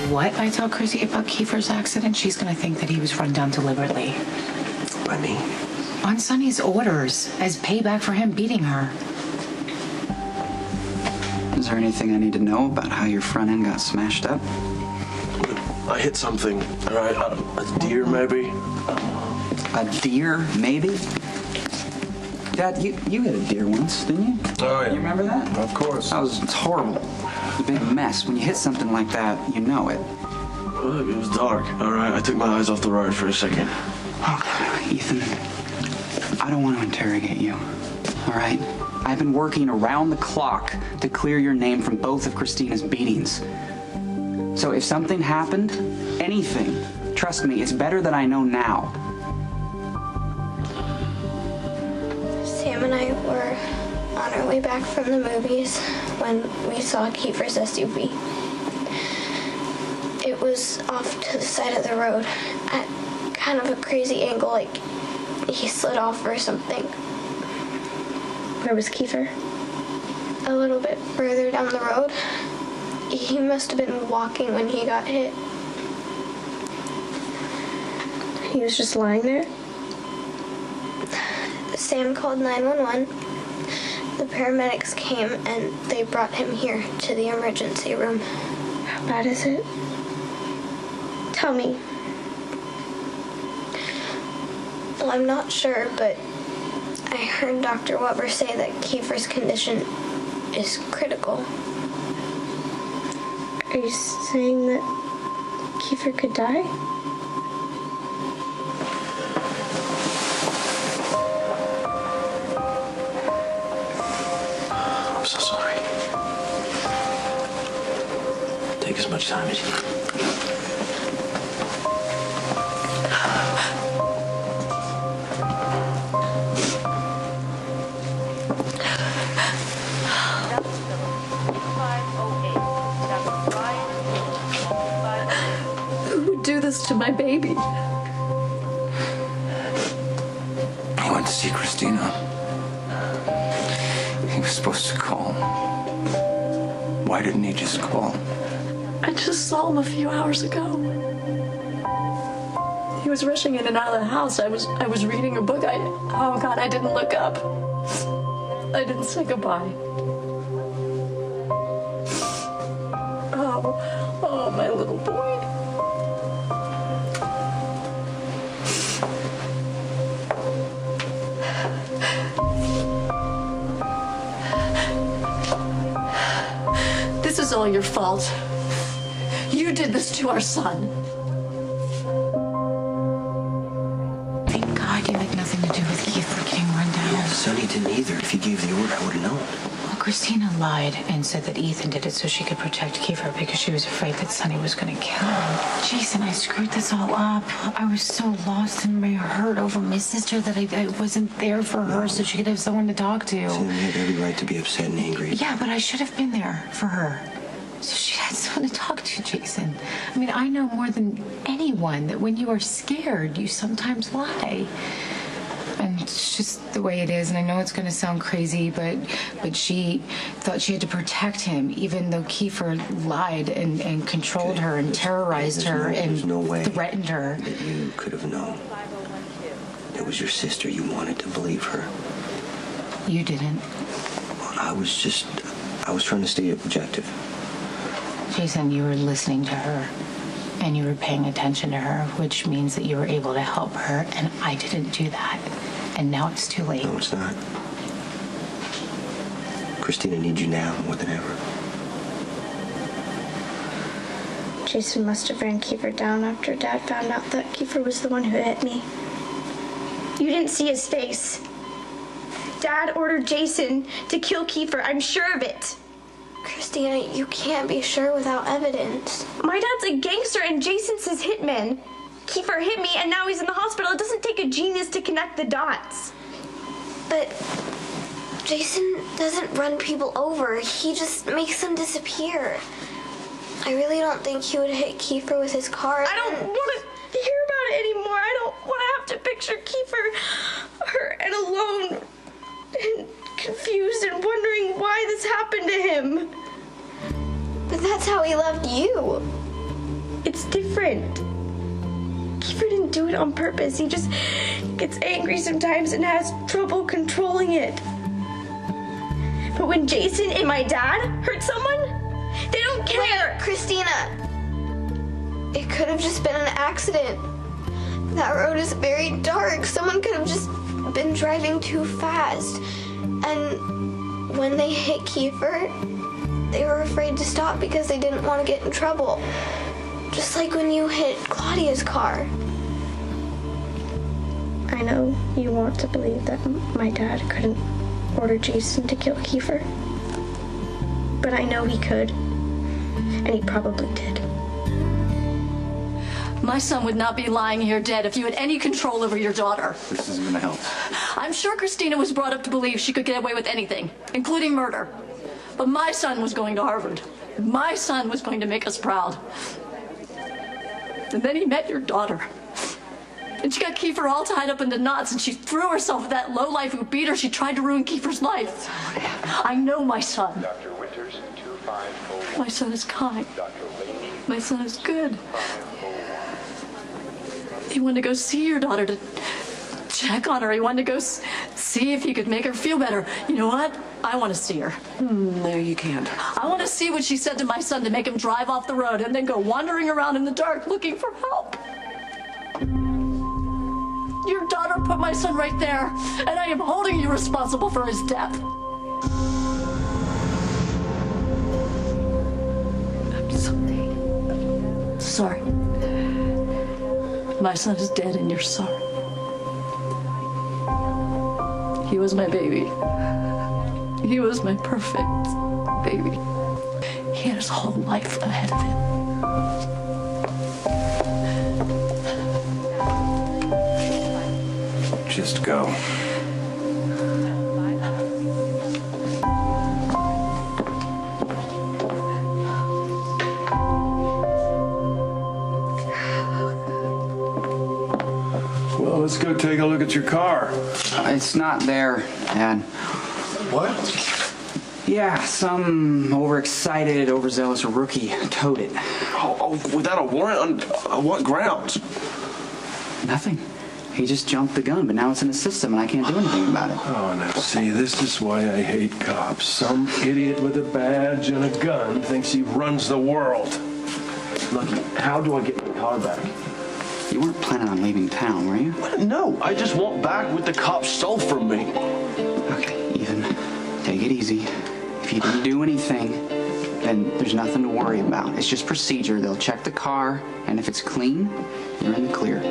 what I tell Krissy about Kiefer's accident, she's gonna think that he was run down deliberately. By me? On Sonny's orders, as payback for him beating her. Is there anything I need to know about how your front end got smashed up? I hit something, all right? A deer, maybe? A deer, maybe? Dad, you hit a deer once, didn't you? Oh, yeah. You remember that? Of course. It's horrible. It's a big mess. When you hit something like that, you know it. Look, it was dark, all right? I took my eyes off the road for a second. Okay, Ethan, I don't want to interrogate you, all right? I've been working around the clock to clear your name from both of Kristina's beatings. So if something happened, anything, trust me, it's better that I know now. Sam and I were on our way back from the movies when we saw Kiefer's SUV. It was off to the side of the road at kind of a crazy angle, like he slid off or something. Where was Kiefer? A little bit further down the road. He must have been walking when he got hit. He was just lying there? Sam called 911. The paramedics came and they brought him here to the emergency room. How bad is it? Tell me. Well, I'm not sure, but I heard Dr. Weber say that Kiefer's condition is critical. Are you saying that Kiefer could die? I'm so sorry. Take as much time as you need. To my baby. He went to see Kristina. He was supposed to call. Why didn't he just call? I just saw him a few hours ago. He was rushing in and out of the house. I was reading a book. Oh God, I didn't look up. I didn't say goodbye. Oh, my little boy. This is all your fault. You did this to our son. Thank God you had nothing to do with Kiefer getting run down. Yeah, Sonny didn't either. If you gave the order, I would have known. Well, Kristina lied and said that Ethan did it so she could protect Kiefer because she was afraid that Sonny was going to kill him. Jason, I screwed this all up. I was so lost in my hurt over my sister that I wasn't there for her so she could have someone to talk to. Sam, you had every right to be upset and angry. Yeah, but I should have been there for her. So she had someone to talk to, Jason. I mean, I know more than anyone that when you are scared, you sometimes lie. And it's just the way it is. And I know it's going to sound crazy, but she thought she had to protect him, even though Kiefer lied and controlled her and terrorized her and threatened her. That you could have known. It was your sister. You wanted to believe her. You didn't. Well, I was trying to stay objective. Jason, you were listening to her, and you were paying attention to her, which means that you were able to help her, and I didn't do that. And now it's too late. No, it's not. Kristina needs you now more than ever. Jason must have ran Kiefer down after Dad found out that Kiefer was the one who hit me. You didn't see his face. Dad ordered Jason to kill Kiefer. I'm sure of it. Kristina, you can't be sure without evidence. My dad's a gangster and Jason's his hitman. Kiefer hit me and now he's in the hospital. It doesn't take a genius to connect the dots. But Jason doesn't run people over. He just makes them disappear. I really don't think he would hit Kiefer with his car. I don't want to hear about it anymore. I don't want to have to picture Kiefer hurt and alone and confused and wondering why this happened to him. But that's how he loved you. It's different. Kiefer didn't do it on purpose. He just gets angry sometimes and has trouble controlling it. But when Jason and my dad hurt someone, they don't care. Wait, Kristina. It could have just been an accident. That road is very dark. Someone could have just been driving too fast. And when they hit Kiefer, they were afraid to stop because they didn't want to get in trouble. Just like when you hit Claudia's car. I know you want to believe that my dad couldn't order Jason to kill Kiefer. But I know he could. And he probably did. My son would not be lying here dead if you had any control over your daughter. This isn't gonna help. I'm sure Kristina was brought up to believe she could get away with anything, including murder. But my son was going to Harvard. My son was going to make us proud. And then he met your daughter. And she got Kiefer all tied up into knots, and she threw herself at that lowlife who beat her. She tried to ruin Kiefer's life. I know my son. Dr. Winters, 2501. My son is kind. Dr. Lady, My son is good. 501. He wanted to go see your daughter to check on her. He wanted to go see if he could make her feel better. You know what? I want to see her. No, you can't. I want to see what she said to my son to make him drive off the road and then go wandering around in the dark looking for help. Your daughter put my son right there, and I am holding you responsible for his death. I'm sorry. Sorry. My son is dead and you're sorry. He was my baby. He was my perfect baby. He had his whole life ahead of him. Just go. Well, let's go take a look at your car. It's not there, Dad. What? Yeah, some overexcited, overzealous rookie towed it. Oh, without a warrant? On what grounds? Nothing. He just jumped the gun, but now it's in the system and I can't do anything about it. Oh, now see, this is why I hate cops. Some idiot with a badge and a gun thinks he runs the world. Lucky, how do I get my car back? You weren't planning on leaving town, were you? What? No, I just want back what the cops stole from me. Okay, Ethan, take it easy. If you didn't do anything, then there's nothing to worry about. It's just procedure. They'll check the car, and if it's clean, you're in the clear.